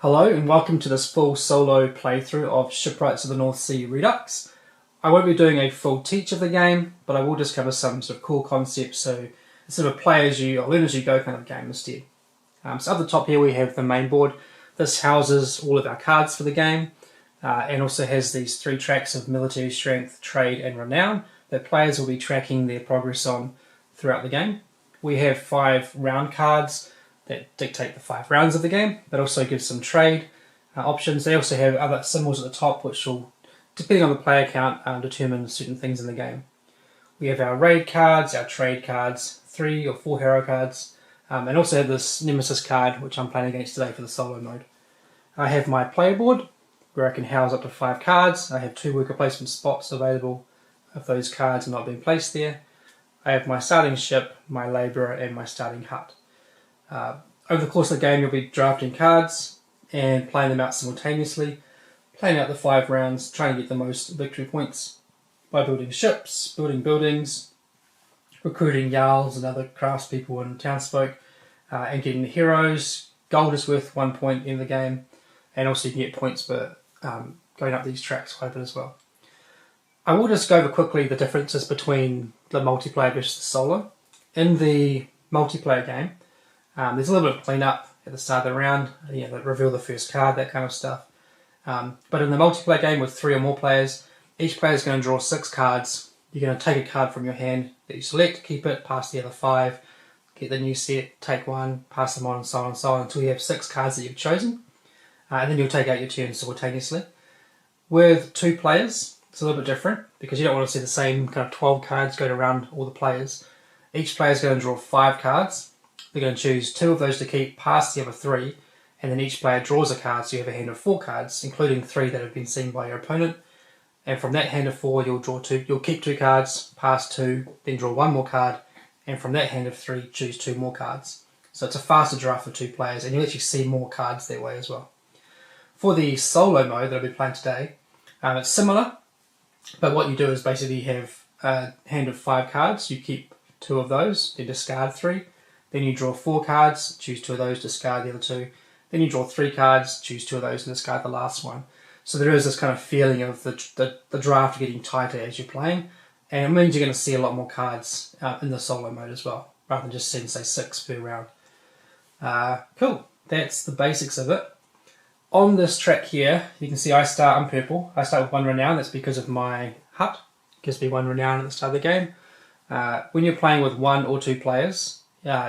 Hello and welcome to this full solo playthrough of Shipwrights of the North Sea Redux. I won't be doing a full teach of the game, but I will just cover some sort of cool concepts, so it's sort of play as you or learn as you go kind of game instead. So at the top here we have the main board. This houses all of our cards for the game and also has these 3 tracks of military strength, trade and renown that players will be tracking their progress on throughout the game. We have 5 round cards that dictate the 5 rounds of the game. That also gives some trade options. They also have other symbols at the top which will, depending on the player count, determine certain things in the game. We have our raid cards, our trade cards, 3 or 4 hero cards, and also have this Nemesis card which I'm playing against today for the solo mode. I have my player board where I can house up to 5 cards. I have 2 worker placement spots available if those cards are not being placed there. I have my starting ship, my labourer and my starting hut. Over the course of the game you'll be drafting cards and playing them out simultaneously, playing out the 5 rounds, trying to get the most victory points by building ships, building buildings, recruiting Jarls and other craftspeople and townsfolk, and getting the heroes. Gold is worth 1 point in the game, and also you can get points for going up these tracks quite a bit as well. I will just go over quickly the differences between the multiplayer versus the solo. In the multiplayer game, there's a little bit of cleanup at the start of the round, like reveal the first card, that kind of stuff. But in the multiplayer game with 3 or more players, each player is going to draw 6 cards. You're going to take a card from your hand that you select, keep it, pass the other 5, get the new set, take 1, pass them on and so on until you have 6 cards that you've chosen. And then you'll take out your turn simultaneously. With 2 players, it's a little bit different because you don't want to see the same kind of 12 cards going around all the players. Each player is going to draw 5 cards. They're going to choose 2 of those to keep past the other 3, and then each player draws a card, so you have a hand of 4 cards, including 3 that have been seen by your opponent. And from that hand of 4, you'll keep 2 cards, pass 2, then draw 1 more card, and from that hand of 3, choose 2 more cards. So it's a faster draft for 2 players, and you'll actually see more cards that way as well. For the solo mode that I'll be playing today, it's similar, but what you do is basically have a hand of 5 cards, you keep 2 of those, then discard 3. Then you draw 4 cards, choose 2 of those, discard the other 2. Then you draw 3 cards, choose 2 of those and discard the last one. So there is this kind of feeling of the draft getting tighter as you're playing, and it means you're going to see a lot more cards in the solo mode as well, rather than just seeing, say, 6 per round. Cool, that's the basics of it. On this track here, you can see I'm purple. I start with 1 renown, that's because of my hut. It gives me 1 renown at the start of the game. When you're playing with 1 or 2 players,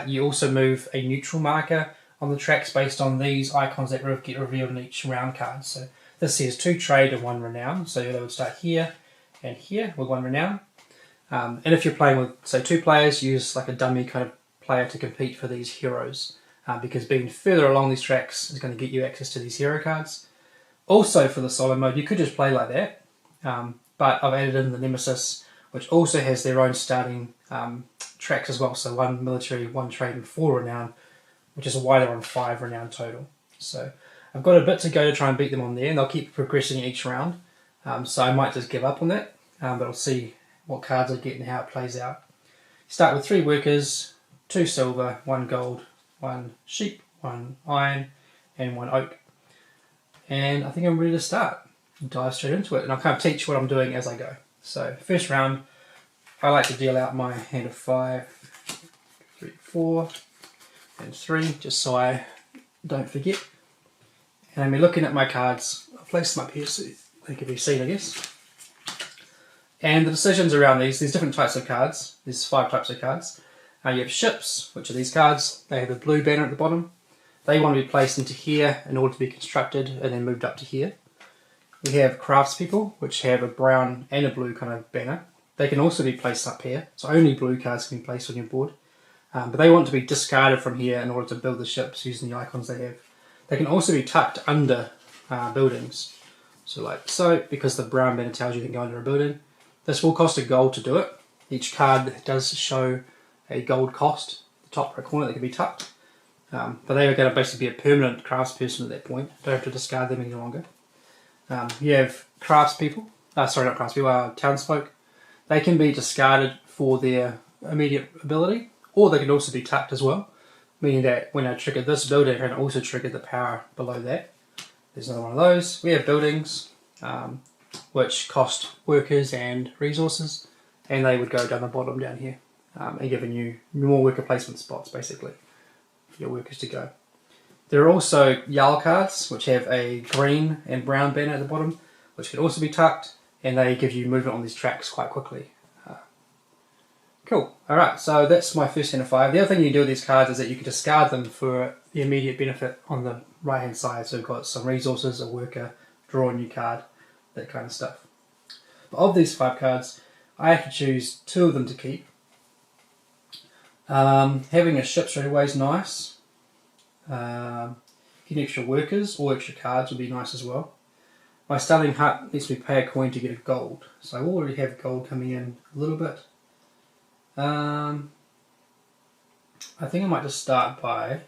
you also move a neutral marker on the tracks based on these icons that get revealed in each round card. So this says 2 trade and 1 renown, so they would start here and here with 1 renown. And if you're playing with, say, 2 players, use like a dummy kind of player to compete for these heroes, because being further along these tracks is going to get you access to these hero cards. Also for the solo mode, you could just play like that, but I've added in the Nemesis, which also has their own starting tracks as well, so 1 military, 1 trade and 4 renown, which is why they're on 5 renown total. So I've got a bit to go to try and beat them on there, and they'll keep progressing each round, so I might just give up on that, but I'll see what cards I get and how it plays out. Start with 3 workers, 2 silver, 1 gold, 1 sheep, 1 iron and 1 oak, and I think I'm ready to start and dive straight into it, and I'll kind of teach what I'm doing as I go. So first round, I like to deal out my hand of 5, 3, 4, and 3, just so I don't forget. And I'm looking at my cards. I've placed them up here so they can be seen, I guess. And the decisions around there's different types of cards. There's 5 types of cards. You have ships, which are these cards. They have a blue banner at the bottom. They want to be placed into here in order to be constructed and then moved up to here. We have craftspeople, which have a brown and a blue kind of banner. They can also be placed up here, so only blue cards can be placed on your board. But they want to be discarded from here in order to build the ships using the icons they have. They can also be tucked under buildings, so like so, because the brown banner tells you they can go under a building. This will cost a gold to do it. Each card does show a gold cost, the top right corner that can be tucked. But they are going to basically be a permanent craftsperson at that point. Don't have to discard them any longer. You have craftspeople, townsfolk. They can be discarded for their immediate ability, or they can also be tucked as well, meaning that when I trigger this building, I can also trigger the power below that. There's another one of those. We have buildings, which cost workers and resources, and they would go down the bottom down here, and giving you more worker placement spots basically for your workers to go. There are also Yarl cards, which have a green and brown banner at the bottom, which can also be tucked, and they give you movement on these tracks quite quickly. Cool. Alright, so that's my first hand of 5. The other thing you do with these cards is that you can discard them for the immediate benefit on the right hand side. So we've got some resources, a worker, draw a new card, that kind of stuff. But of these 5 cards, I have to choose 2 of them to keep. Having a ship straight away is nice. Getting extra workers or extra cards would be nice as well. My starting hut lets me pay a coin to get a gold. So I already have gold coming in a little bit. I think I might just start by...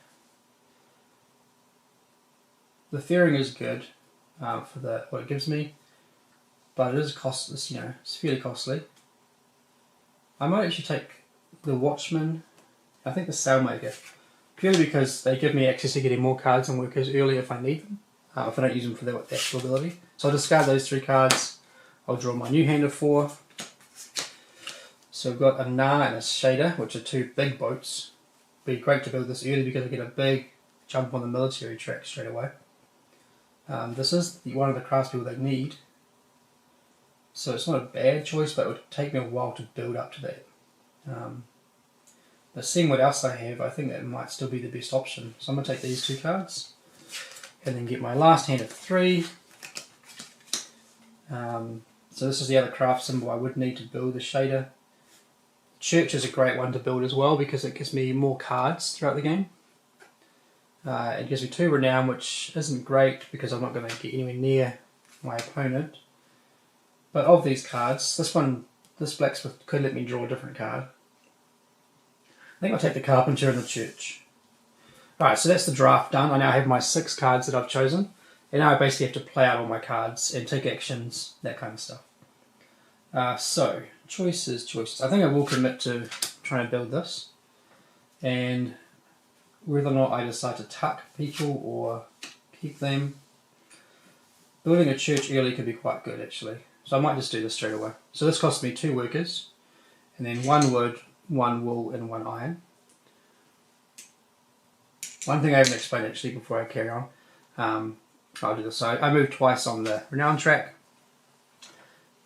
The fairing is good for what it gives me, but it is costly, it's fairly costly. I might actually take the Watchman, I think the Sailmaker, purely because they give me access to getting more cards and workers early if I need them, if I don't use them for their actual ability. So I'll discard those 3 cards, I'll draw my new hand of 4. So we've got a Na and a Shader, which are 2 big boats. Be great to build this early because I get a big jump on the military track straight away. This is one of the craftspeople they need, so it's not a bad choice, but it would take me a while to build up to that. But seeing what else I have, I think that might still be the best option. So I'm going to take these 2 cards, and then get my last hand of 3. So this is the other craft symbol I would need to build the Shader. Church is a great one to build as well because it gives me more cards throughout the game. It gives me 2 renown, which isn't great because I'm not going to get anywhere near my opponent. But of these cards, this blacksmith could let me draw a different card. I think I'll take the carpenter and the church. Alright, so that's the draft done. I now have my 6 cards that I've chosen. And now I basically have to play out all my cards and take actions, that kind of stuff. So, choices. I think I will commit to trying to build this. And whether or not I decide to tuck people or keep them. Building a church early could be quite good actually. So I might just do this straight away. So this costs me 2 workers. And then 1 wood, 1 wool and 1 iron. One thing I haven't explained actually before I carry on. I'll do this. So I moved twice on the renown track.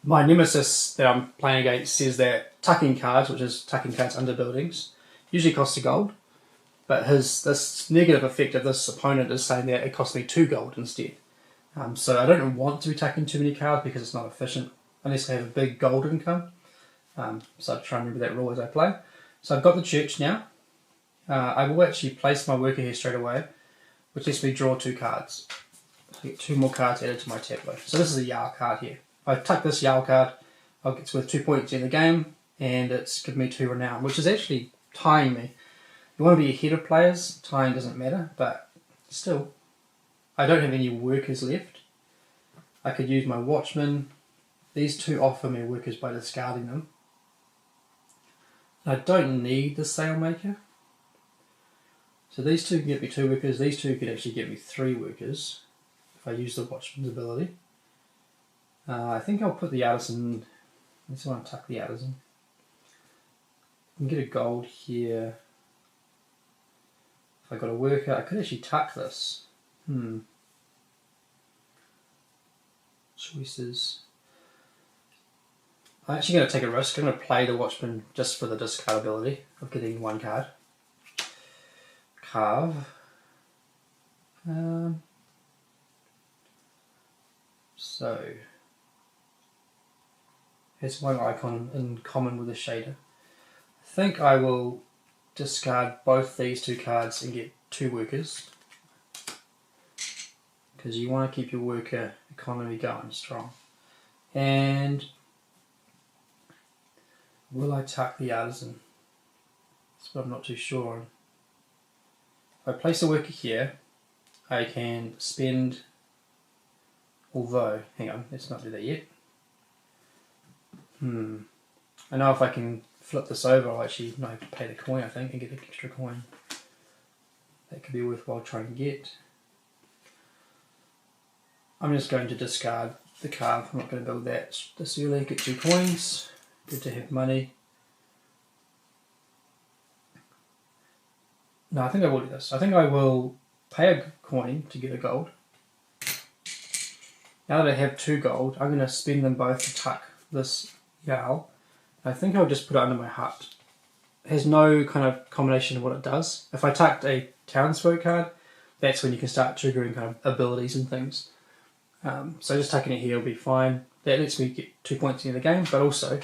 My nemesis that I'm playing against says that tucking cards, which is tucking cards under buildings, usually costs a gold. But this negative effect of this opponent is saying that it costs me 2 gold instead. So I don't want to be tucking too many cards because it's not efficient unless I have a big gold income. So I'll try and remember that rule as I play. So I've got the church now. I will actually place my worker here straight away, which lets me draw 2 cards. So I get 2 more cards added to my tableau. So this is a Yarl card here. If I tuck this Yarl card, I'll get worth 2 points in the game, and it's given me 2 renown, which is actually tying me. You want to be ahead of players, tying doesn't matter, but still, I don't have any workers left. I could use my watchman. These 2 offer me workers by discarding them. I don't need the sailmaker. So these 2 can get me 2 workers, these 2 could actually get me 3 workers if I use the watchman's ability. I think I'll put the artisan, I just want to tuck the artisan. I can get a gold here. If I got a worker, I could actually tuck this. Choices. I'm actually going to take a risk. I'm going to play the watchman just for the discard ability of getting 1 card. Carve. So here's 1 icon in common with the shader. I think I will discard both these 2 cards and get 2 workers, because you want to keep your worker economy going strong. And will I tuck the artisan? That's what I'm not too sure on. If I place a worker here, I can spend, although, hang on, let's not do that yet. I know if I can flip this over, I'll actually not have to pay the coin, I think, and get an extra coin. That could be worthwhile trying to get. I'm just going to discard the card. I'm not going to build that this early. Get 2 coins. Good to have money. No, I think I will do this. I think I will pay a coin to get a gold. Now that I have 2 gold, I'm going to spend them both to tuck this Jarl. I think I'll just put it under my hut. It has no kind of combination of what it does. If I tucked a townsfolk card, that's when you can start triggering kind of abilities and things. So just tucking it here will be fine. That lets me get 2 points in the game, but also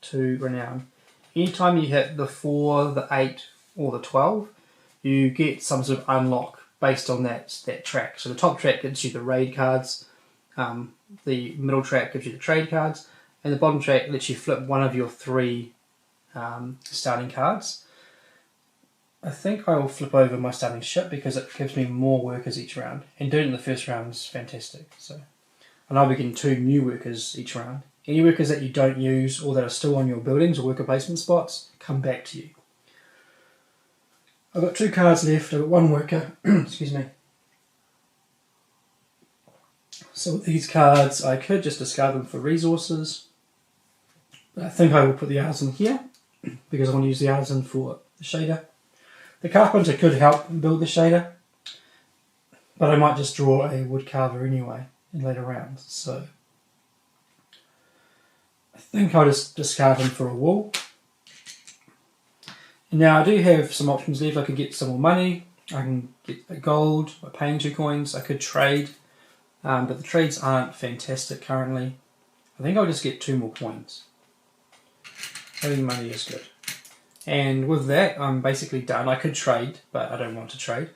2 renown. Anytime you hit the 4, the 8, or the 12, you get some sort of unlock based on that track. So the top track gives you the raid cards, the middle track gives you the trade cards, and the bottom track lets you flip one of your 3 starting cards. I think I will flip over my starting ship because it gives me more workers each round, and doing it in the first round is fantastic. So, and I'll be getting 2 new workers each round. Any workers that you don't use or that are still on your buildings or worker placement spots come back to you. I've got 2 cards left. I've got 1 worker. Excuse me. So with these cards, I could just discard them for resources. But I think I will put the artisan here because I want to use the artisan for the shader. The carpenter could help build the shader, but I might just draw a wood carver anyway in later rounds. So I think I'll just discard him for a wool. Now I do have some options left. I could get some more money. I can get a gold by paying 2 coins. I could trade, but the trades aren't fantastic currently. I think I'll just get 2 more coins. Having money is good. And with that, I'm basically done. I could trade, but I don't want to trade.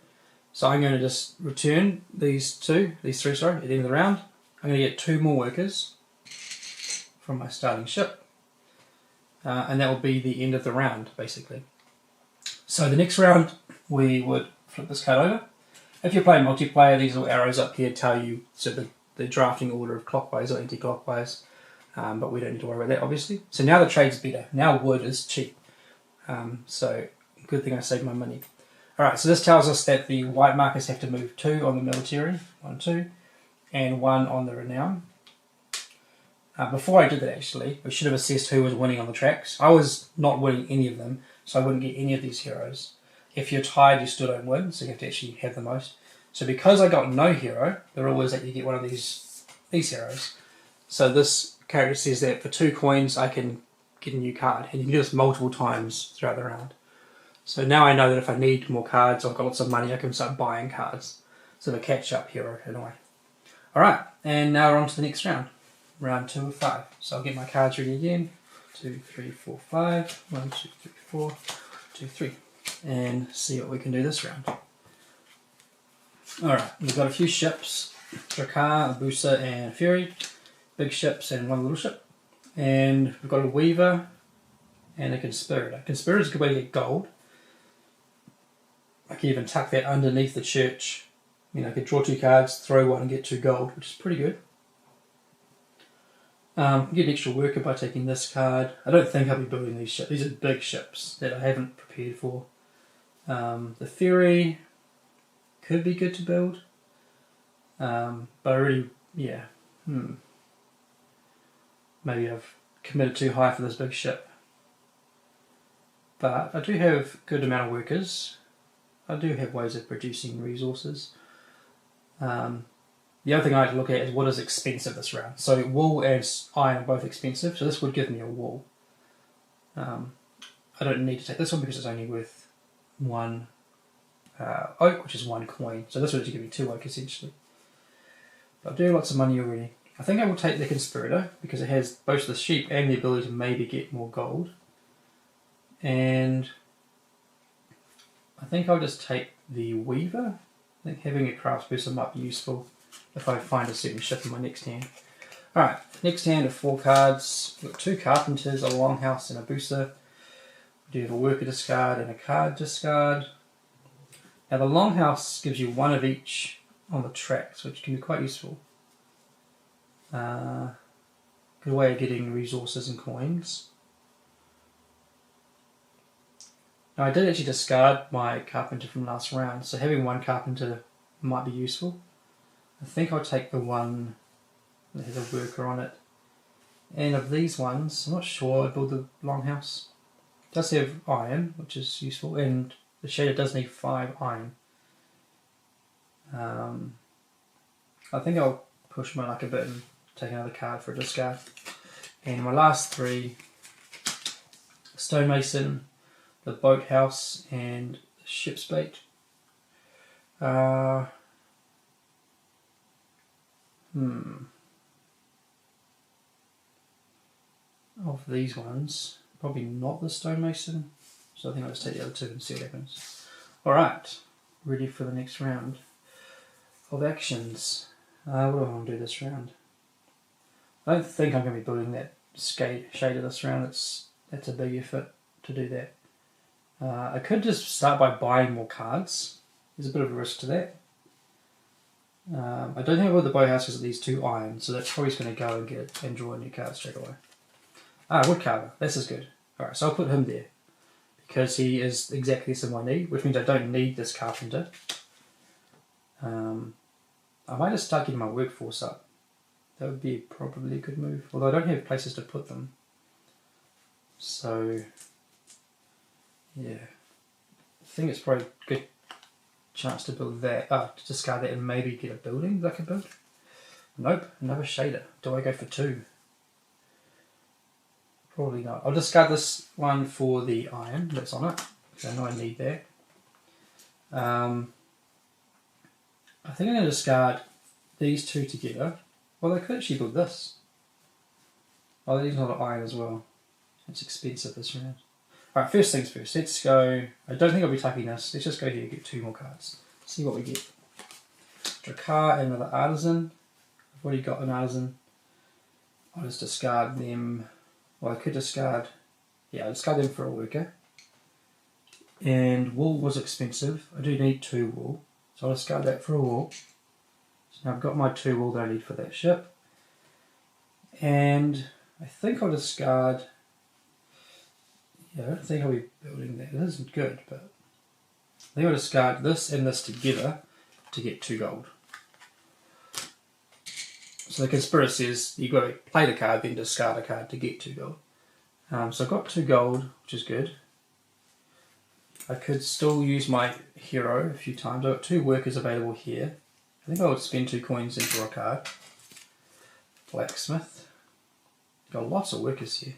So I'm going to just return these 3, at the end of the round. I'm going to get 2 more workers from my starting ship. And that will be the end of the round, basically. So the next round, we would flip this card over. If you're playing multiplayer, these little arrows up here tell you the drafting order of clockwise or anti-clockwise. But we don't need to worry about that, obviously. So now the trade's better. Now wood is cheap. So good thing I saved my money. Alright, so this tells us that the white markers have to move 2 on the military, 1, 2, and 1 on the renown. Before I did that actually, we should have assessed who was winning on the tracks. I was not winning any of them, so I wouldn't get any of these heroes. If you're tied, you still don't win, so you have to actually have the most. So because I got no hero, the rule is that you get one of these heroes. So this character says that for 2 coins I can get a new card, and you can do this multiple times throughout the round. So now I know that if I need more cards, or I've got lots of money, I can start buying cards. So the catch-up hero in a way. Alright, and now we're on to the next round. Round 2 of 5. So I'll get my cards ready again. 2, 3, 4, 5. 1, 2, 3, 4, 2, 3. And see what we can do this round. Alright, we've got a few ships. Drakkar, a Booster, and a Fury. Big ships and 1 little ship. And we've got a Weaver and a Conspirator. Conspirator is a good way to get gold. I can even tuck that underneath the church. You know, I could draw 2 cards, throw 1 and get 2 gold, which is pretty good. Get an extra worker by taking this card. I don't think I'll be building these ships. These are big ships that I haven't prepared for. The Fury could be good to build. But I really, yeah. Maybe I've committed too high for this big ship. But I do have a good amount of workers. I do have ways of producing resources. The other thing I like to look at is what is expensive this round. So wool and iron are both expensive, so this would give me a wool. I don't need to take this one because it's only worth 1 oak, which is 1 coin. So this would give me 2 oak essentially. But I do have lots of money already. I think I will take the Conspirator because it has both the sheep and the ability to maybe get more gold. And I think I'll just take the Weaver. I think having a craft booster might be useful if I find a certain ship in my next hand. Alright, next hand of 4 cards. We've got 2 Carpenters, a Longhouse and a Booster. We do have a Worker discard and a Card discard. Now the Longhouse gives you 1 of each on the tracks, which can be quite useful. Good way of getting resources and coins. Now I did actually discard my Carpenter from last round, so having 1 Carpenter might be useful. I think I'll take the one that has a worker on it. And of these ones, I'm not sure I build the longhouse. It does have iron, which is useful, and the shader does need 5 iron. I think I'll push my luck a bit and take another card for a discard. And my last 3, stonemason, the boathouse, and the ship's bait. Of these ones, probably not the stonemason, so I think I'll just take the other 2 and see what happens. Alright, ready for the next round of actions. What do I want to do this round? I don't think I'm going to be building that shader this round. That's a big effort to do that. I could just start by buying more cards. There's a bit of a risk to that. I don't think I'll build the boathouse because of these 2 iron, so that's probably just going to go and draw a new card straight away. Woodcarver. This is good. Alright, so I'll put him there because he is exactly the same I need, which means I don't need this carpenter. I might just start getting my workforce up. That would be probably a good move, although I don't have places to put them. So, yeah. I think it's probably a good chance to build that, to discard that and maybe get a building that I can build. Nope, another shader. Do I go for 2? Probably not. I'll discard this one for the iron that's on it, because I know I need that. I think I'm going to discard these 2 together. Well, I could actually build this. Oh, these are the iron as well. It's expensive this round. Alright, first things first. Let's go. I don't think I'll be tucking this. Let's just go here and get 2 more cards. See what we get. Drakkar and another artisan. I've already got an artisan. I'll just discard them. Well, I could discard. Yeah, I'll discard them for a worker. And wool was expensive. I do need 2 wool. So I'll discard that for a wool. So now I've got my 2 wool that I need for that ship. And I think I'll discard. Yeah, I don't think I'll be building that. It isn't good, but I think I'll discard this and this together to get 2 gold. So the conspiracy is you've got to play the card, then discard a card to get 2 gold. So I've got 2 gold, which is good. I could still use my hero a few times. I've got 2 workers available here. I think I would spend 2 coins and draw a card. Blacksmith. Got lots of workers here.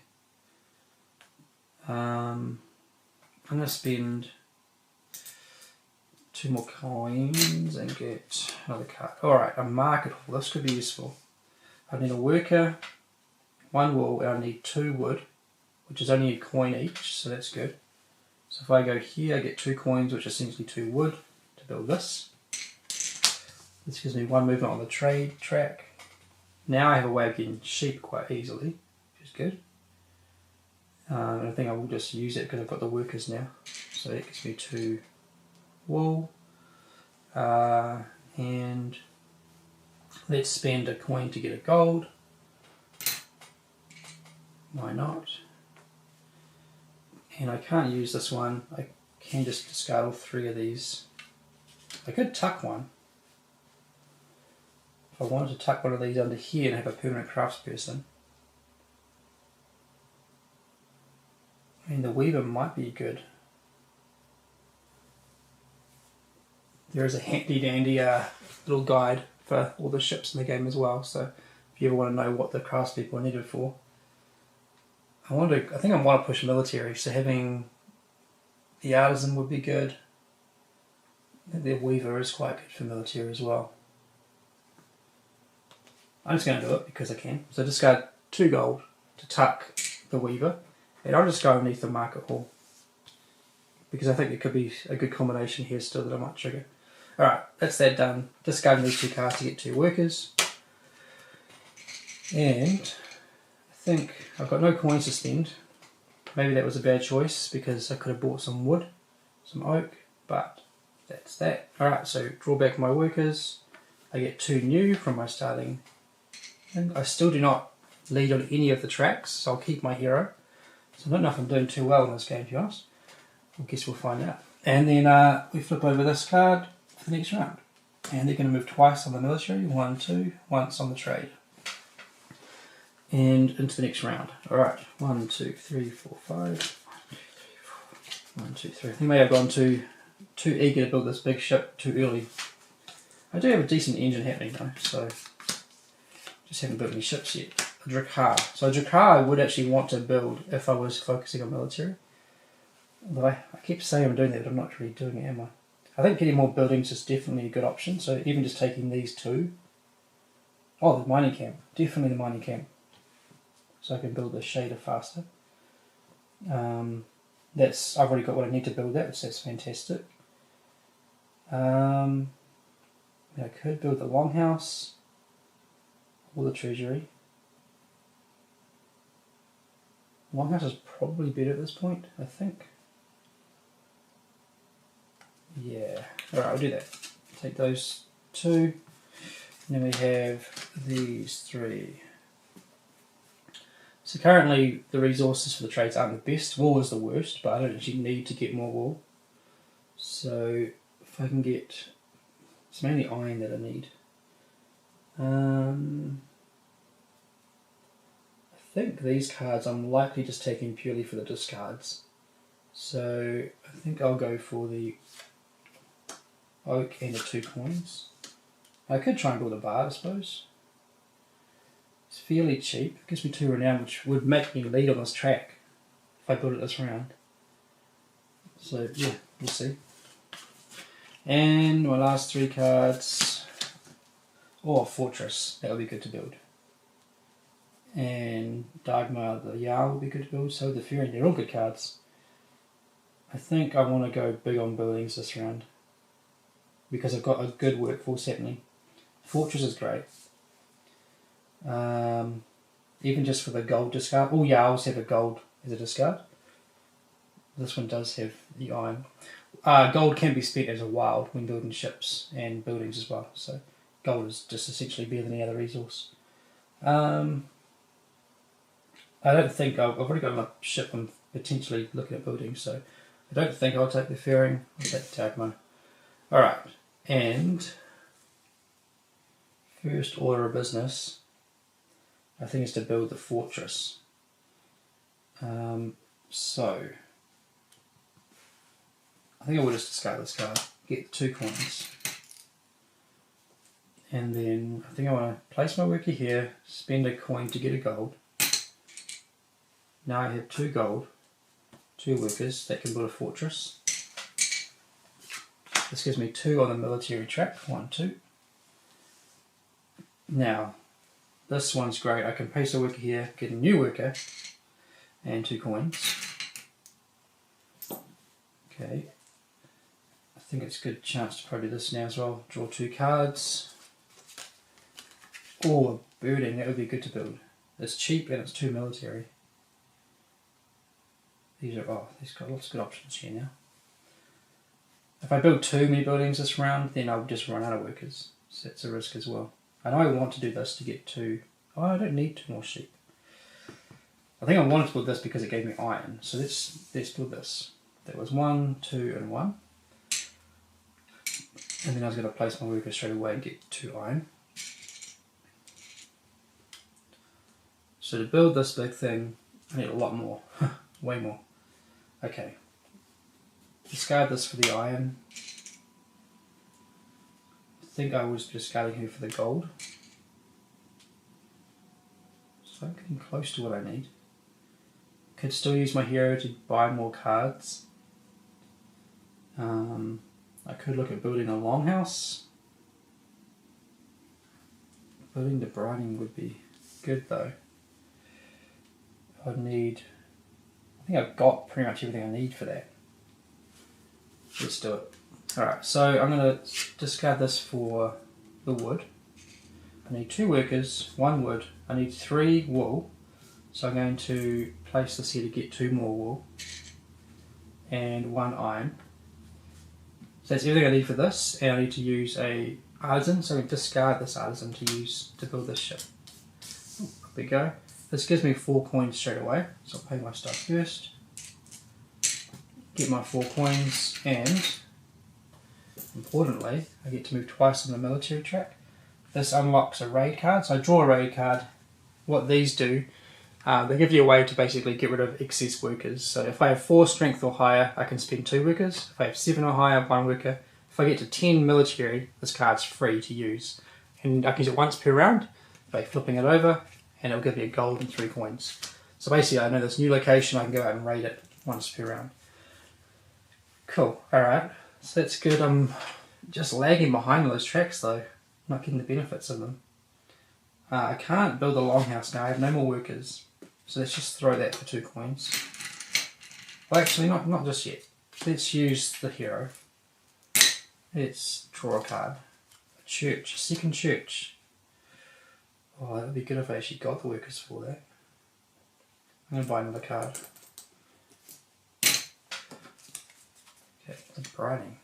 I'm going to spend 2 more coins and get another card. Alright, a market hall. This could be useful. I need a worker, 1 wool, and I need 2 wood, which is only a coin each, so that's good. So if I go here, I get 2 coins, which is essentially 2 wood, to build this. This gives me 1 movement on the trade track. Now I have a way of getting sheep quite easily, which is good. And I think I will just use it because I've got the workers now. So that gives me 2 wool. And let's spend a coin to get a gold. Why not? And I can't use this one. I can just discard all 3 of these. I could tuck one. If I wanted to tuck one of these under here and have a permanent craftsperson. I mean, the weaver might be good. There is a handy dandy little guide for all the ships in the game as well, so if you ever want to know what the craftspeople are needed for. I think I want to push military, so having the artisan would be good. The weaver is quite good for military as well. I'm just going to do it because I can. So discard 2 gold to tuck the weaver, and I'll just go underneath the market hall because I think it could be a good combination here still that I might trigger. Alright, that's that done. Discarding these 2 cards to get 2 workers. And I think I've got no coins to spend. Maybe that was a bad choice because I could have bought some wood, some oak, but that's that. Alright, so draw back my workers. I get 2 new from my starting. And I still do not lead on any of the tracks, so I'll keep my hero. So I don't know if I'm doing too well in this game, to be honest. I guess we'll find out. And then we flip over this card for the next round. And they're going to move twice on the military, 1, 2, once on the trade. And into the next round. Alright, 1, 2, 3, 4, 5. 1, 2, 3. I think maybe I've gone too eager to build this big ship too early. I do have a decent engine happening though, so just haven't built any ships yet. A Drakkar. So a Drakkar I would actually want to build if I was focusing on military. But I keep saying I'm doing that, but I'm not really doing it, am I? I think getting more buildings is definitely a good option, so even just taking these two. Oh, the mining camp. Definitely the mining camp. So I can build the shader faster. I've already got what I need to build that, so that's fantastic. I could build the longhouse or the treasury. Longhouse is probably better at this point, I think. Yeah, alright, I'll do that. Take those two, and then we have these three. So currently the resources for the trades aren't the best. Wool is the worst, but I don't actually need to get more wool. So if I can get, it's mainly iron that I need. I think these cards I'm likely just taking purely for the discards. So I think I'll go for the oak and the 2 coins. I could try and build a bard, I suppose. It's fairly cheap. It gives me 2 renown, which would make me lead on this track if I build it this round. So yeah, we'll see. And my last 3 cards. Oh, Fortress. That would be good to build. And Dagmar the Jarl would be good to build. So the Fury. They're all good cards. I think I want to go big on buildings this round, because I've got a good workforce happening. Fortress is great. Even just for the gold discard. All Jarls have a gold as a discard. This one does have the iron. Gold can be spent as a wild when building ships and buildings as well. So gold is just essentially better than any other resource. I don't think I've already got enough ship I'm potentially looking at building, so I don't think I'll take the fairing. I'll take the Dagmar. Alright, and first order of business I think is to build the fortress. So I think I will just discard this card, get 2 coins, and then I think I want to place my worker here, spend a coin to get a gold. Now I have 2 gold, 2 workers that can build a fortress. This gives me 2 on the military track, 1, 2. Now, this one's great. I can place a worker here, get a new worker, and 2 coins. Okay. I think it's a good chance to probably do this now as well. Draw 2 cards. Or birding, that would be good to build. It's cheap and it's 2 military. These got lots of good options here now. If I build too many buildings this round, then I'll just run out of workers. So that's a risk as well. I know I want to do this to get 2. Oh, I don't need 2 more sheep. I think I wanted to build this because it gave me iron. So let's build this. That was 1, 2, and 1. And then I was going to place my workers straight away and get 2 iron. So to build this big thing, I need a lot more. Way more. Okay. Discard this for the iron. I think I was discarding here for the gold. So I'm getting close to what I need. Could still use my hero to buy more cards. I could look at building a longhouse. Building the brining would be good though. I'd need... I think I've got pretty much everything I need for that. Let's do it. Alright, so I'm going to discard this for the wood. I need 2 workers, 1 wood. I need 3 wool. So I'm going to place this here to get 2 more wool. And 1 iron. So that's everything I need for this. And I need to use a artisan. So I can discard this artisan to use to build this ship. There we go. This gives me 4 coins straight away. So I'll pay my stuff first. Get my 4 coins and importantly, I get to move twice on the military track. This unlocks a raid card, so I draw a raid card. What these do, they give you a way to basically get rid of excess workers. So if I have 4 strength or higher, I can spend 2 workers. If I have 7 or higher, 1 worker. If I get to 10 military, this card's free to use. And I can use it once per round by flipping it over, and it'll give me a gold and 3 coins. So basically I know this new location, I can go out and raid it once per round. Cool, alright, so that's good. I'm just lagging behind those tracks though, not getting the benefits of them. I can't build a longhouse now, I have no more workers. So let's just throw that for 2 coins. Well actually not just yet. Let's use the hero. Let's draw a card. A church, a second church. Oh, that would be good if I actually got the workers for that. I'm going to buy another card. Okay, the brighting.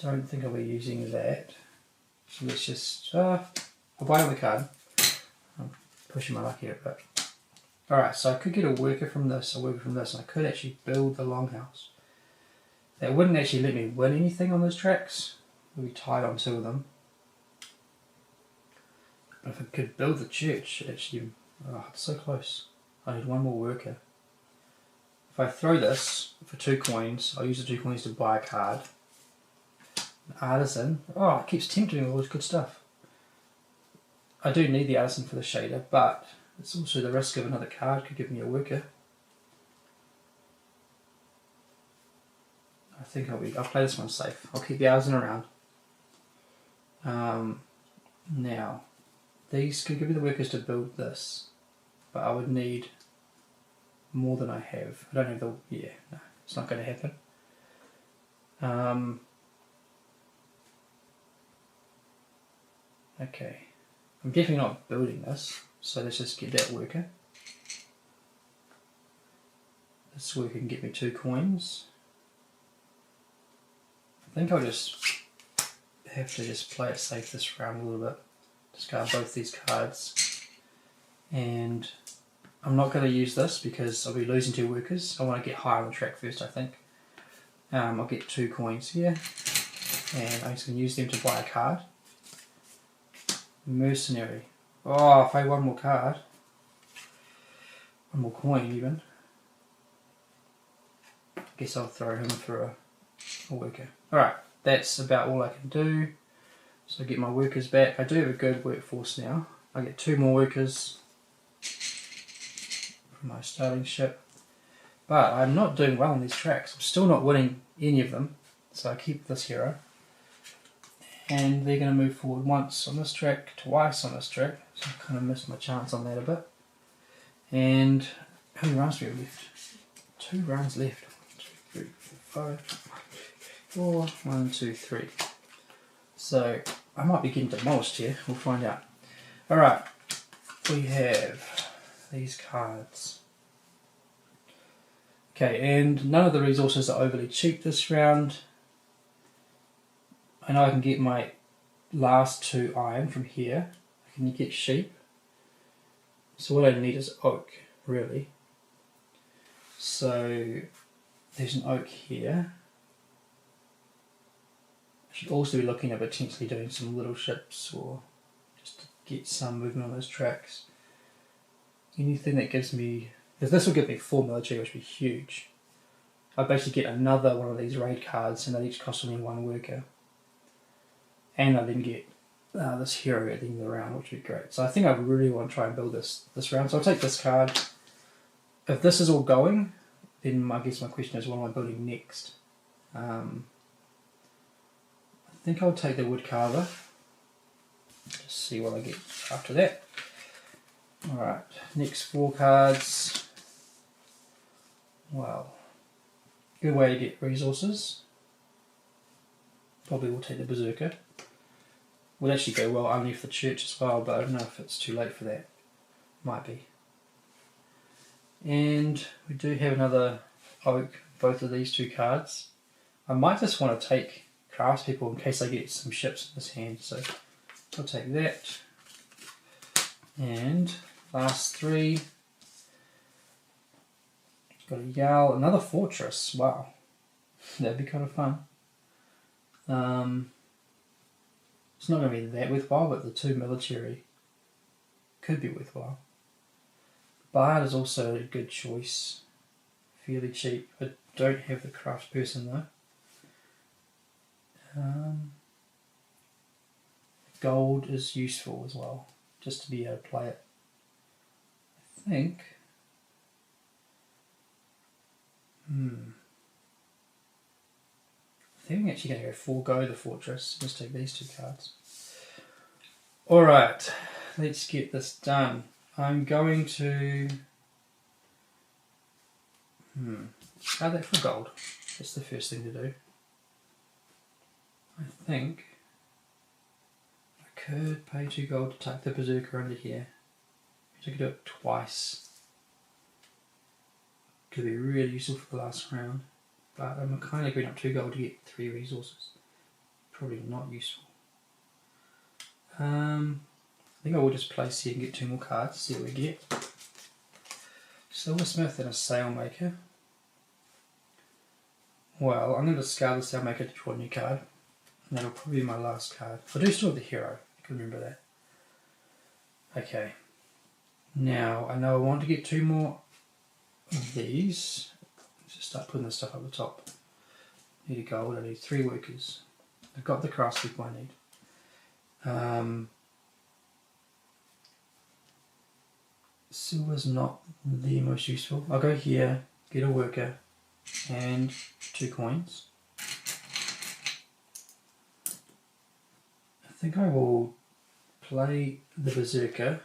Don't think I'll be using that. So let's just, I'll buy another card. I'm pushing my luck here a bit. Alright, so I could get a worker from this, and I could actually build the longhouse. That wouldn't actually let me win anything on those tracks. We'll be tied on 2 of them. But if I could build the church, it actually, it's so close. I need 1 more worker. If I throw this for 2 coins, I'll use the 2 coins to buy a card. An artisan, it keeps tempting me with all this good stuff. I do need the artisan for the shader, but it's also the risk of another card could give me a worker. I think I'll play this one safe. I'll keep the artisan around. Now, these could give me the workers to build this, but I would need more than I have. I don't have the, no, it's not going to happen. Okay, I'm definitely not building this, so let's just get that worker. This worker can get me 2 coins. I think I'll just have to just play it safe this round a little bit. Discard both these cards, and I'm not going to use this because I'll be losing 2 workers. I want to get higher on the track first, I think. I'll get 2 coins here, and I'm just going to use them to buy a card. Mercenary. Oh, if I had 1 more card, 1 more coin even, I guess I'll throw him for a worker. Alright, that's about all I can do. So I get my workers back. I do have a good workforce now. I get 2 more workers from my starting ship. But I'm not doing well on these tracks. I'm still not winning any of them. So I keep this hero. And they're going to move forward once on this track, twice on this track. So I kind of missed my chance on that a bit. And how many rounds do we have left? 2 rounds left. 1, 2, 3, 4, 5, 4, 1, 2, 3. So I might be getting demolished here, we'll find out. Alright, we have these cards. Okay, and none of the resources are overly cheap this round. I know I can get my last 2 iron from here. I can get sheep. So what I need is oak, really. So there's an oak here. I should also be looking at potentially doing some little ships or just to get some movement on those tracks. Anything that gives me, because this will give me 4 military, which would be huge. I basically get another one of these raid cards, and they each cost me 1 worker. And I then get this hero at the end of the round, which would be great. So I think I really want to try and build this round. So I'll take this card. If this is all going, then I guess my question is, what am I building next? I think I'll take the wood carver. Just see what I get after that. Alright, next 4 cards. Wow. Good way to get resources. Probably will take the berserker. Would actually go well underneath the church as well, but I don't know if it's too late for that. Might be. And we do have another oak, both of these 2 cards. I might just want to take craftspeople in case I get some ships in this hand, so I'll take that. And last 3. Got a Yarl, another fortress, wow. That'd be kind of fun. It's not going to be that worthwhile, but the 2 military could be worthwhile. Bard is also a good choice. Fairly cheap. I don't have the craftsperson though. Gold is useful as well, just to be able to play it. I think. I think I'm actually going to go forego the fortress. Let's take these 2 cards. Alright, let's get this done. I'm going to add that for gold. That's the first thing to do. I think I could pay 2 gold to tuck the berserker under here. I could do it twice. Could be really useful for the last round, but I'm kind of going up 2 gold to get 3 resources. Probably not useful. I think I will just place here and get 2 more cards, see what we get. Silversmith and a Sailmaker. Well, I'm going to discard the Sailmaker to draw a new card. And that'll probably be my last card. I do still have the hero, I can remember that. Okay. Now, I know I want to get 2 more of these. Let's just start putting this stuff up the top. I need a gold, I need 3 workers. I've got the craftspeople I need. Silver's not the most useful. I'll go here, get a worker, and 2 coins. I think I will play the Berserker.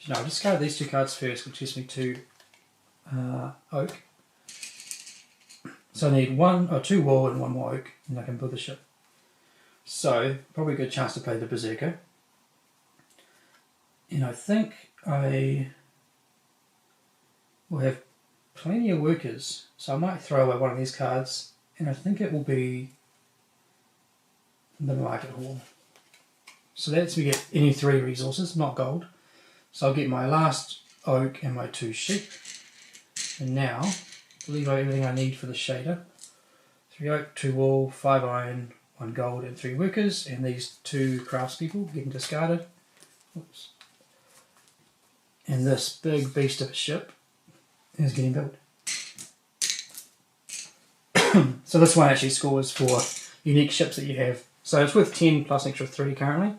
No, I'll discard these 2 cards first, which gives me 2 oak. So I need 2 wool and 1 more oak, and I can build the ship. So, probably a good chance to play the Berserker. And I think I will have plenty of workers, so I might throw away one of these cards, and I think it will be the Market Hall. So that lets me get any 3 resources, not gold. So I'll get my last oak and my 2 sheep. And now, I'll leave out everything I need for the shader. 3 oak, 2 wool, 5 iron, 1 gold and 3 workers, and these 2 craftspeople getting discarded. Oops. And this big beast of a ship is getting built. So this one actually scores for unique ships that you have. So it's worth 10 plus an extra 3 currently.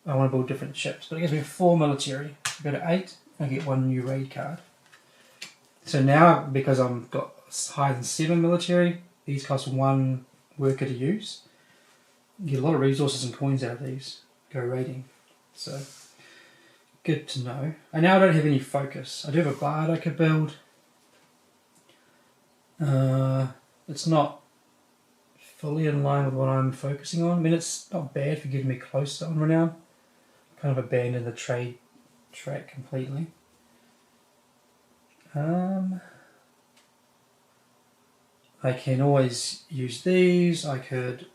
I want to build different ships, but it gives me 4 military. I go to 8, I get 1 new raid card. So now, because I've got higher than 7 military, these cost 1 worker to use. You get a lot of resources and coins out of these. Go raiding. So, good to know. And now I don't have any focus. I do have a bard I could build. It's not fully in line with what I'm focusing on. I mean, it's not bad for getting me closer on renown. Kind of abandoned the trade track completely. I can always use these. I could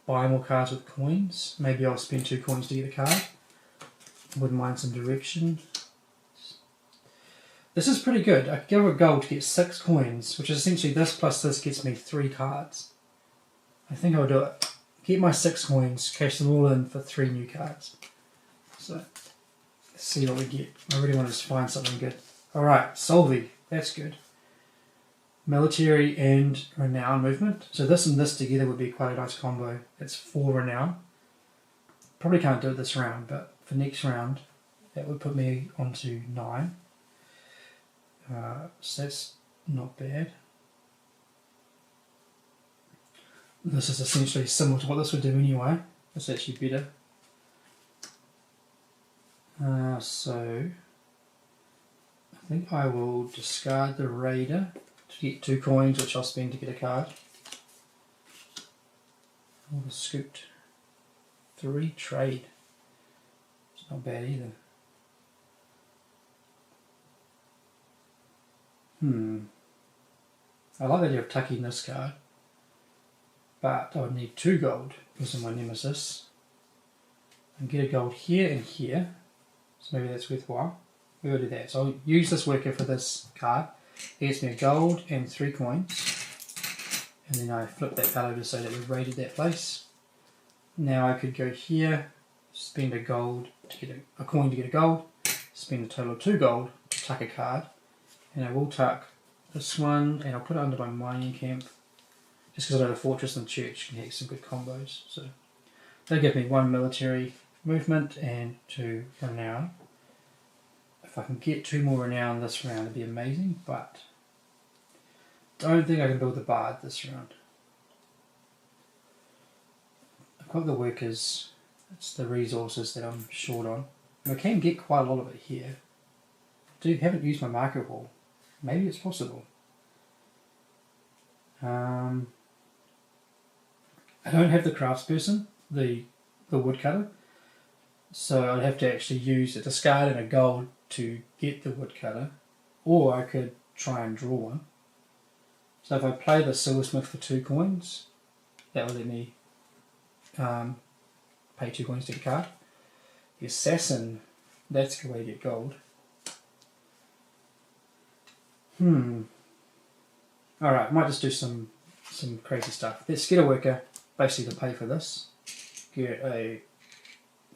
buy more cards with coins. Maybe I'll spend 2 coins to get a card. Wouldn't mind some direction. This is pretty good. I could give a gold to get 6 coins, which is essentially this plus this gets me 3 cards. I think I'll do it. Get my 6 coins, cash them all in for 3 new cards. So, let's see what we get. I really want to just find something good. Alright, Solvi. That's good. Military and renown movement. So this and this together would be quite a nice combo. It's 4 renown. Probably can't do it this round, but for next round, that would put me onto 9. So that's not bad. This is essentially similar to what this would do anyway. It's actually better. So I think I will discard the Raider to get 2 coins, which I'll spend to get a card. I'll scoot 3 trade. It's not bad either. I like the idea of tucking this card, but I would need 2 gold because of my nemesis. And get a gold here and here, so maybe that's worthwhile. We'll do that. So I'll use this worker for this card. It gets me a gold and 3 coins. and then I flip that card over so that we've raided that place. Now I could go here, spend a gold to get a coin to get a gold, spend a total of 2 gold to tuck a card, and I will tuck this one, and I'll put it under my mining camp, just because I know the fortress and the church can have some good combos. So they'll give me 1 military movement and 2 renown. If I can get 2 more renown this round, it'd be amazing, but don't think I can build the bard this round. I've got the workers, it's the resources that I'm short on. And I can get quite a lot of it here. Haven't used my market wall. Maybe it's possible. I don't have the craftsperson, the woodcutter, so I'd have to actually use a discard and a gold to get the woodcutter, or I could try and draw one. So if I play the silversmith for 2 coins, that will let me pay 2 coins to get a card. The assassin, that's the way to get gold. Alright, might just do some crazy stuff. Let's get a worker, basically to pay for this. Get a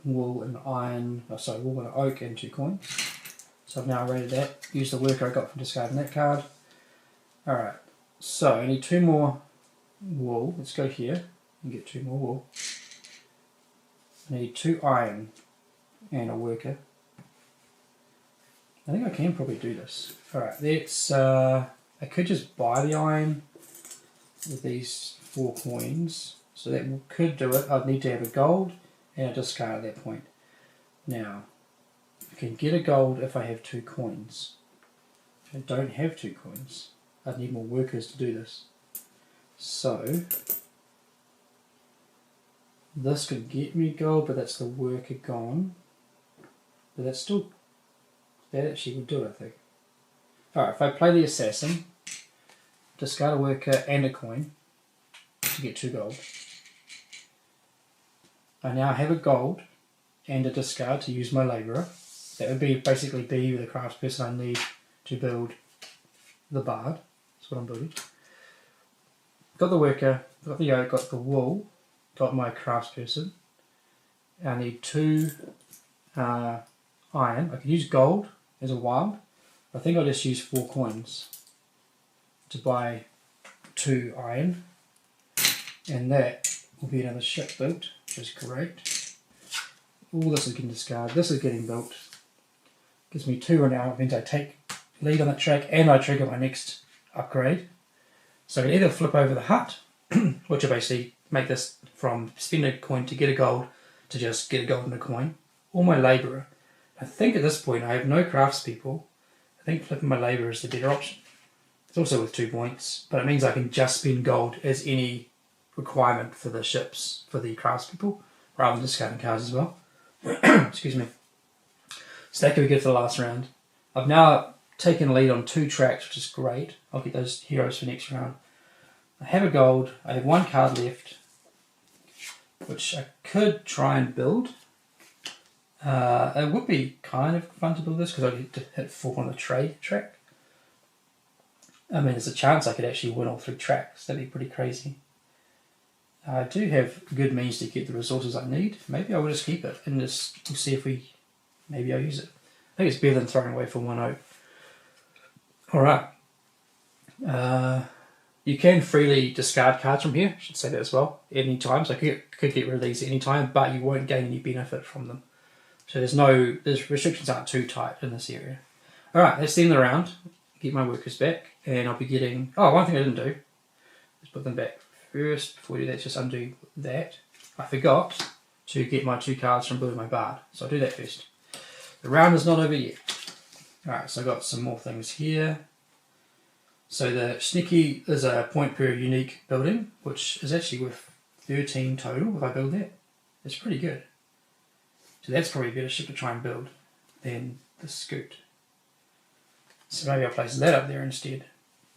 wool and iron, wool and oak and 2 coins. So I've now rated that. Use the worker I got from discarding that card. Alright, so I need 2 more wool. Let's go here and get 2 more wool. I need 2 iron and a worker. I think I can probably do this. Alright, let's I could just buy the iron with these 4 coins. So that could do it. I'd need to have a gold and a discard at that point. Now, I can get a gold if I have 2 coins. If I don't have 2 coins, I'd need more workers to do this. So, this could get me gold, but that's the worker gone. But that's still, that actually would do it, I think. Alright, if I play the assassin, discard a worker and a coin to get 2 gold. I now have a gold and a discard to use my labourer. That would be basically be the craftsperson I need to build the bard. That's what I'm building. Got the worker, got the oak, got the wool, got my craftsperson. I need 2 iron. I could use gold as a wild. I think I'll just use 4 coins to buy 2 iron, and that will be another ship built, which is great. All this I can discard. This is getting built. Gives me 2 renown. It means I take lead on that track and I trigger my next upgrade. So I can either flip over the hut, which will basically make this from spend a coin to get a gold to just get a gold and a coin, or my labourer. I think at this point I have no craftspeople. I think flipping my labourer is the better option. It's also with 2 points, but it means I can just spend gold as any requirement for the ships, for the craftspeople, rather than discarding cards as well. Excuse me. So that could be good for the last round. I've now taken a lead on 2 tracks, which is great. I'll get those heroes for next round. I have a gold. I have 1 card left, which I could try and build. It would be kind of fun to build this because I get to hit 4 on the trade track. I mean, there's a chance I could actually win all 3 tracks. That'd be pretty crazy. I do have good means to get the resources I need. Maybe I will just keep it and just we'll see if maybe I'll use it. I think it's better than throwing away for 1 oak. Alright. You can freely discard cards from here. I should say that as well. Any time. So I could get rid of these any time, but you won't gain any benefit from them. So there's restrictions aren't too tight in this area. Alright, that's the end of the round. Get my workers back, and I'll be getting... Oh, one thing I didn't do. Let's put them back first. Before we do that, just undo that. I forgot to get my 2 cards from building my bard. So I'll do that first. The round is not over yet. Alright, so I've got some more things here. So the Sneaky is a point per unique building, which is actually worth 13 total if I build that. It's pretty good. So that's probably a better ship to try and build than the Scoot. So maybe I'll place that up there instead.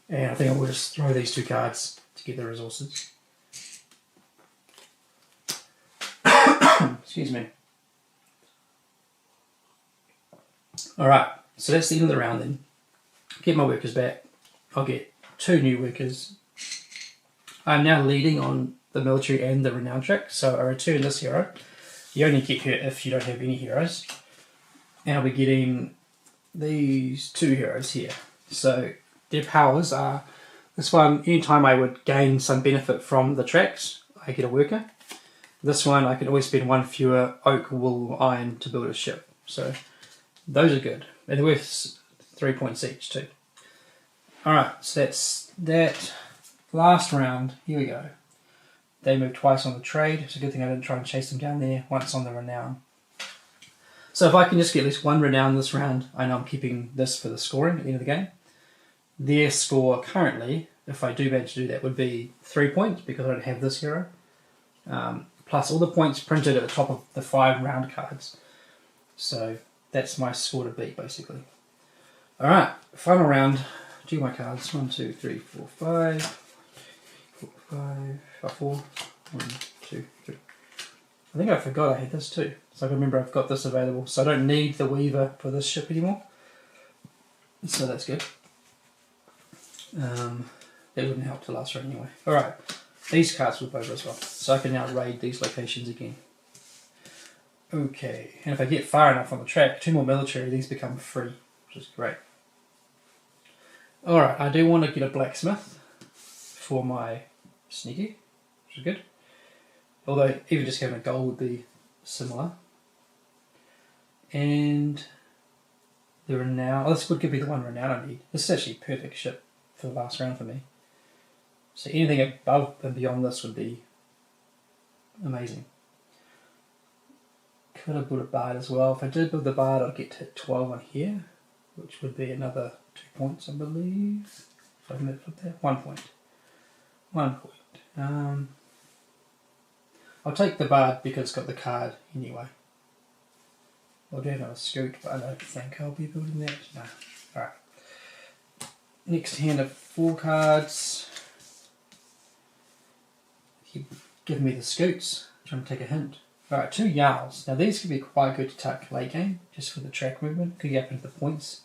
And I think I will just throw these 2 cards to get the resources. Excuse me. Alright, so that's the end of the round then. Get my workers back. I'll get 2 new workers. I'm now leading on the military and the renown track, so I return this hero. You only get her if you don't have any heroes. And I'll be getting these 2 heroes here. So their powers are, this one, anytime I would gain some benefit from the tracks, I get a worker. This one, I can always spend 1 fewer oak, wool, iron to build a ship. So those are good. And they're worth 3 points each too. Alright, so that's that. Last round, here we go. They moved twice on the trade. It's a good thing I didn't try and chase them down there. Once on the renown. So if I can just get at least 1 renown this round, I know I'm keeping this for the scoring at the end of the game. Their score currently, if I do manage to do that, would be 3 points because I don't have this hero. Plus all the points printed at the top of the 5 round cards. So that's my score to beat, basically. Alright, final round. Do my cards. 1, 2, 3, 4, 5. 4. 1, 2, 3. I think I forgot I had this too. So I can remember I've got this available. So I don't need the Weaver for this ship anymore. So that's good. That wouldn't help to last round anyway. Alright, these cards flip over as well. So I can now raid these locations again. Okay, and if I get far enough on the track, 2 more military, these become free, which is great. Alright, I do want to get a blacksmith for my sneaky, which is good. Although even just having a gold would be similar. And the renown, this would give me the 1 renown I need. This is actually a perfect ship for the last round for me. So anything above and beyond this would be amazing. Could have built a bard as well. If I did build the bard, I'd get to 12 on here, which would be another 2 points, I believe. If I can flip that, 1 point. 1 point. I'll take the bard because it's got the card anyway. I'll do another scoot, but I don't think I'll be building that. No. Alright. Next hand of 4 cards. Keep giving me the scoots. Trying to take a hint. Alright, 2 Yarls. Now these could be quite good to tuck late game, just for the track movement. Could get up into the points.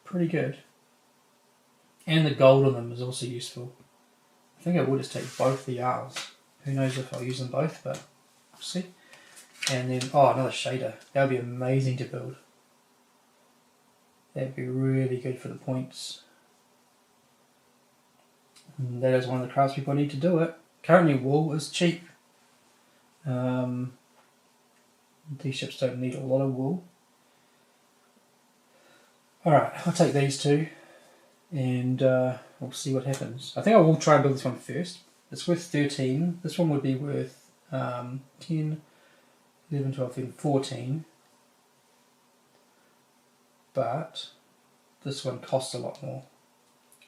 Pretty good. And the gold on them is also useful. I think I will just take both the Yarls. Who knows if I'll use them both, but we'll see. And then, oh, another shader. That would be amazing to build. That would be really good for the points. And that is one of the crafts people need to do it. Currently wool is cheap. These ships don't need a lot of wool. Alright, I'll take these 2 and we'll see what happens. I think I will try and build this one first. It's worth 13. This one would be worth 10, 11, 12, 13, 14. But this one costs a lot more.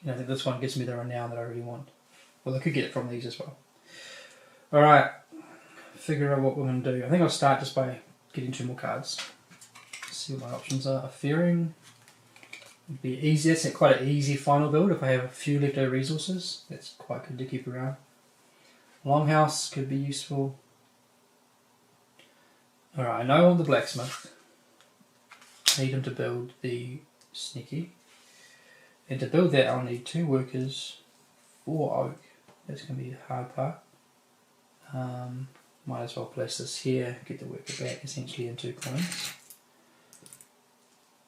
And I think this one gives me the renown that I really want. Well, I could get it from these as well. Alright, figure out what we're going to do. I think I'll start just by getting 2 more cards. See what my options are. A Fearing would be easy. That's quite an easy final build if I have a few leftover resources. That's quite good to keep around. Longhouse could be useful. Alright, I know I want the blacksmith. I need him to build the sneaky. And to build that I'll need 2 workers, 4 oak. That's going to be the hard part. Might as well place this here, get the worker back essentially in 2 coins.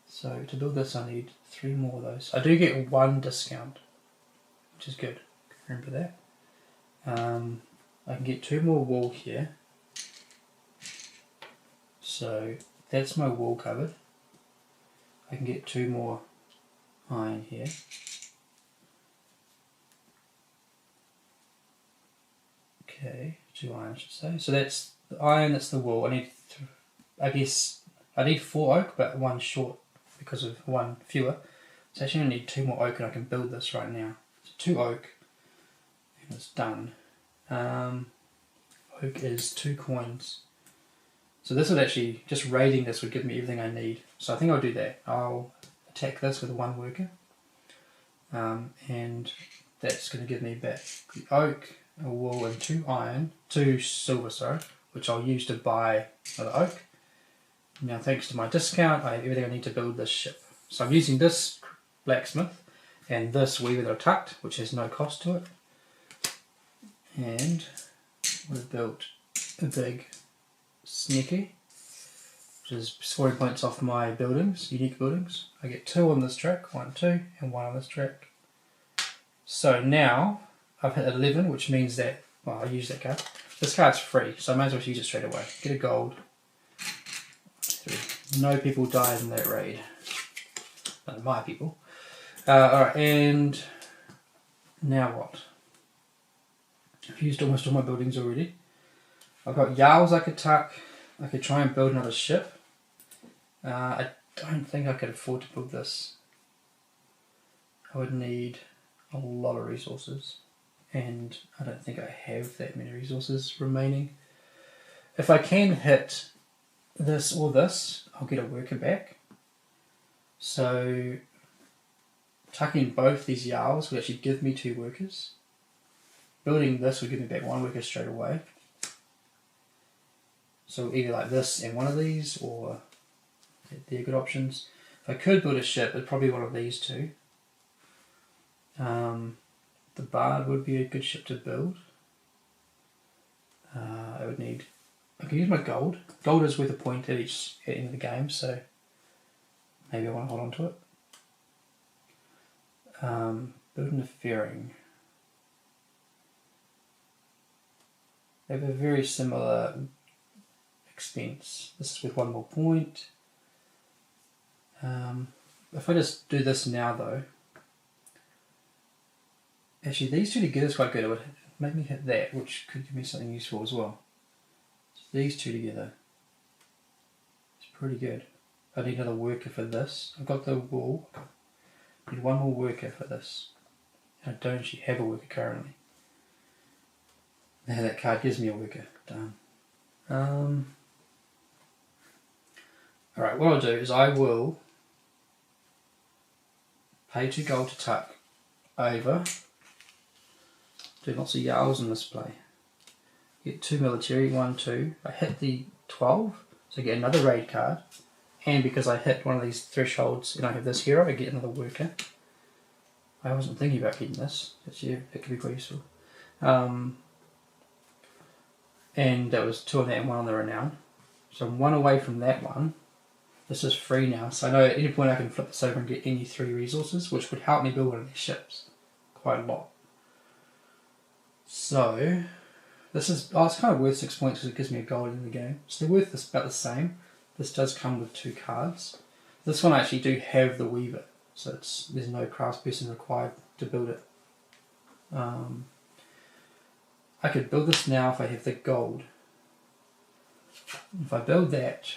So to build this I need 3 more of those. I do get 1 discount, which is good. Remember that. I can get 2 more wool here. So that's my wool covered. I can get 2 more iron here. Okay, 2 iron I should say. So that's the iron, that's the wool. I need 4 oak, but 1 short because of 1 fewer. So actually I need 2 more oak and I can build this right now. So 2 oak, and it's done. Oak is 2 coins. So this would actually, just raiding this would give me everything I need. So I think I'll do that. I'll attack this with 1 worker. And that's going to give me back the oak, a wool and 2 iron, 2 silver, sorry, which I'll use to buy another oak. Now thanks to my discount, I have everything I need to build this ship. So I'm using this blacksmith and this weaver that I tucked, which has no cost to it. And we've built a big sneaky, which is scoring points off my buildings, unique buildings. I get 2 on this track, 1, 2, and 1 on this track. So now I've hit 11, which means that, well, I'll use that card. This card's free, so I might as well use it straight away. Get a gold. 3. No people died in that raid. None my people. Alright, and now what? I've used almost all my buildings already. I've got Yarls I could tuck. I could try and build another ship. I don't think I could afford to build this. I would need a lot of resources, and I don't think I have that many resources remaining. If I can hit this or this, I'll get a worker back. So tucking both these Yarls would actually give me 2 workers. Building this would give me back 1 worker straight away. So either like this and one of these, or they're good options. If I could build a ship, it'd probably be one of these 2. The Bard would be a good ship to build. I would need... I can use my gold. Gold is worth a point at the end of the game, so maybe I want to hold on to it. Building a fairing. They have a very similar expense. This is with 1 more point. If I just do this now though, actually these 2 together is quite good. It would make me hit that, which could give me something useful as well. So these 2 together, it's pretty good. I need another worker for this. I've got the wool. I need 1 more worker for this. I don't actually have a worker currently. Now that card gives me a worker. Done. Alright, what I'll do is I will pay 2 gold to tuck over. Do lots of Yarls in this play. Get 2 military, 1, 2. I hit the 12, so I get another raid card. And because I hit one of these thresholds and I have this hero, I get another worker. I wasn't thinking about getting this. Actually, it could be quite useful. And that was 2 on that and 1 on the renown. So I'm 1 away from that one. This is free now, so I know at any point I can flip this over and get any 3 resources, which would help me build one of these ships quite a lot. So this is, it's kind of worth 6 points because it gives me a gold in the game. So they're worth about the same. This does come with 2 cards. This one I actually do have the Weaver, so there's no craftsperson required to build it. I could build this now if I have the gold. If I build that,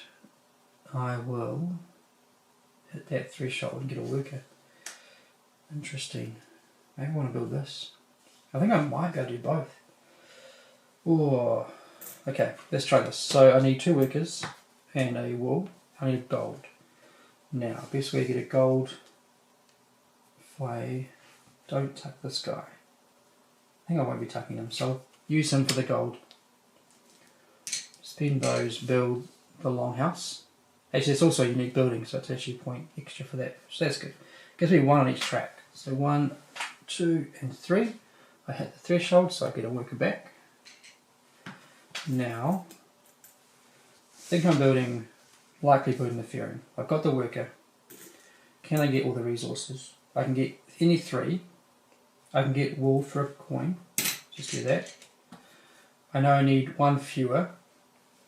I will hit that threshold and get a worker. Interesting. Maybe I want to build this. I think I might be able to do both. Oh, okay, let's try this. So I need 2 workers and a wool. I need gold. Now, best way to get a gold, if I don't tuck this guy. I think I won't be tucking him, so I'll use him for the gold. Spend those, build the longhouse. Actually, it's also a unique building, so it's actually a point extra for that. So that's good. Gives me 1 on each track. So 1, 2, and 3. I hit the threshold, so I get a worker back. Now, I think I'm likely building the fairing. I've got the worker. Can I get all the resources? I can get any 3. I can get wool for a coin. Just do that. I know I need 1 fewer.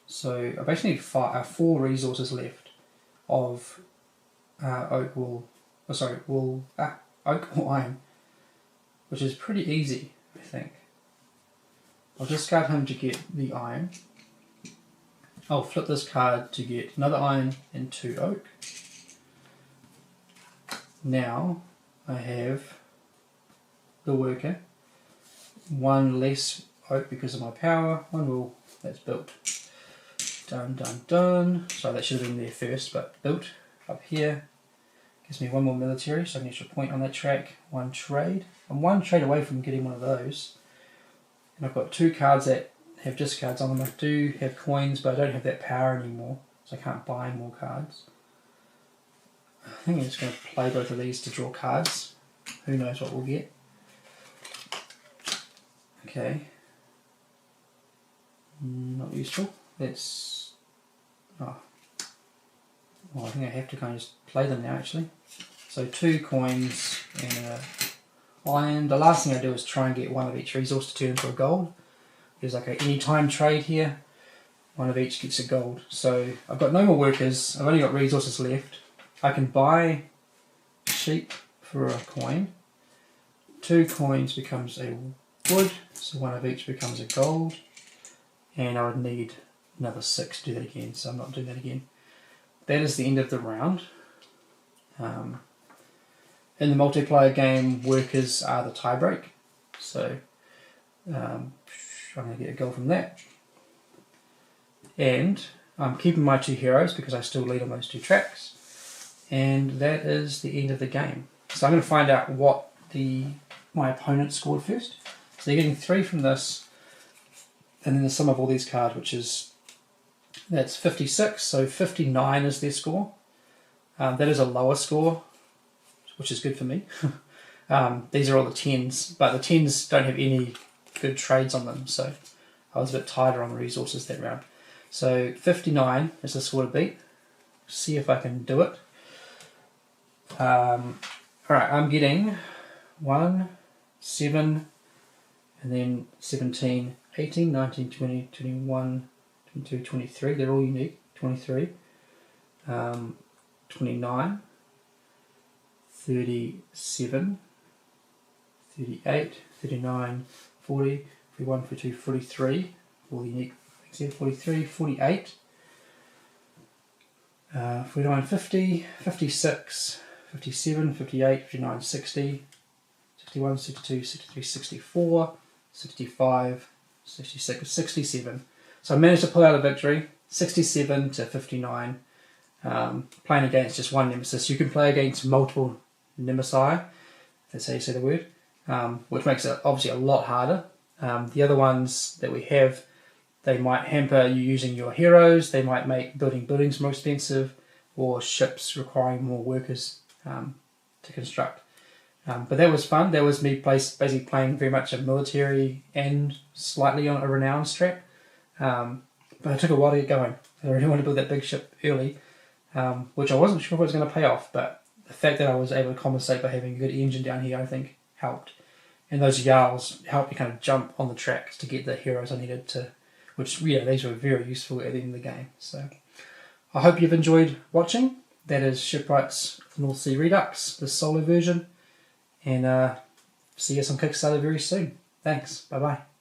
So I basically need 4 resources left of oak wool. Oh, sorry, oak or iron, which is pretty easy, I think. I'll discard him to get the iron. I'll flip this card to get another iron and 2 oak. Now I have the worker. 1 less oak because of my power. 1 wool. That's built. Done, done, done. So that should have been there first, but built up here. Gives me 1 more military, so an extra point on that track. 1 trade. I'm 1 trade away from getting one of those. And I've got 2 cards that have discards on them. I do have coins, but I don't have that power anymore, so I can't buy more cards. I think I'm just going to play both of these to draw cards. who knows what we'll get. Okay. Not useful. Let's... oh. Well, I think I have to kind of just play them now actually. So 2 coins and a iron. The last thing I do is try and get one of each resource to turn into a gold. There's like a anytime trade here. One of each gets a gold. So I've got no more workers. I've only got resources left. I can buy sheep for a coin. 2 coins becomes a wood. So one of each becomes a gold. And I would need another 6 to do that again. So I'm not doing that again. That is the end of the round. In the multiplayer game, workers are the tiebreak. So I'm going to get a goal from that. And I'm keeping my 2 heroes because I still lead on those 2 tracks. And that is the end of the game. So I'm going to find out what my opponent scored first. So you're getting 3 from this, and then the sum of all these cards, that's 56, so 59 is their score. That is a lower score, which is good for me. These are all the 10s, but the 10s don't have any good trades on them, so I was a bit tighter on the resources that round. So 59 is the score to beat. See if I can do it. Alright, I'm getting 1, 7, and then 17, 18, 19, 20, 21, 22, 23, they're all unique, 23, 29, 37, 38, 39, 40, 41, 42, 43, all unique things here, 43, 48, 49, 50, 56, 57, 58, 59, 60, 61, 62, 63, 64, 65, 66, 67. So I managed to pull out a victory, 67 to 59, playing against just one nemesis. You can play against multiple nemesi, if that's how you say the word, which makes it obviously a lot harder. The other ones that we have, they might hamper you using your heroes, they might make building buildings more expensive, or ships requiring more workers to construct. But that was fun. That was me basically playing very much a military and slightly on a renown strat. But it took a while to get going. I really wanted to build that big ship early, which I wasn't sure if it was going to pay off, but the fact that I was able to compensate by having a good engine down here, I think, helped. And those Jarls helped me kind of jump on the tracks to get the heroes I needed to, which, yeah, these were very useful at the end of the game. So I hope you've enjoyed watching. That is Shipwrights North Sea Redux, the solo version. And see you on Kickstarter very soon. Thanks. Bye-bye.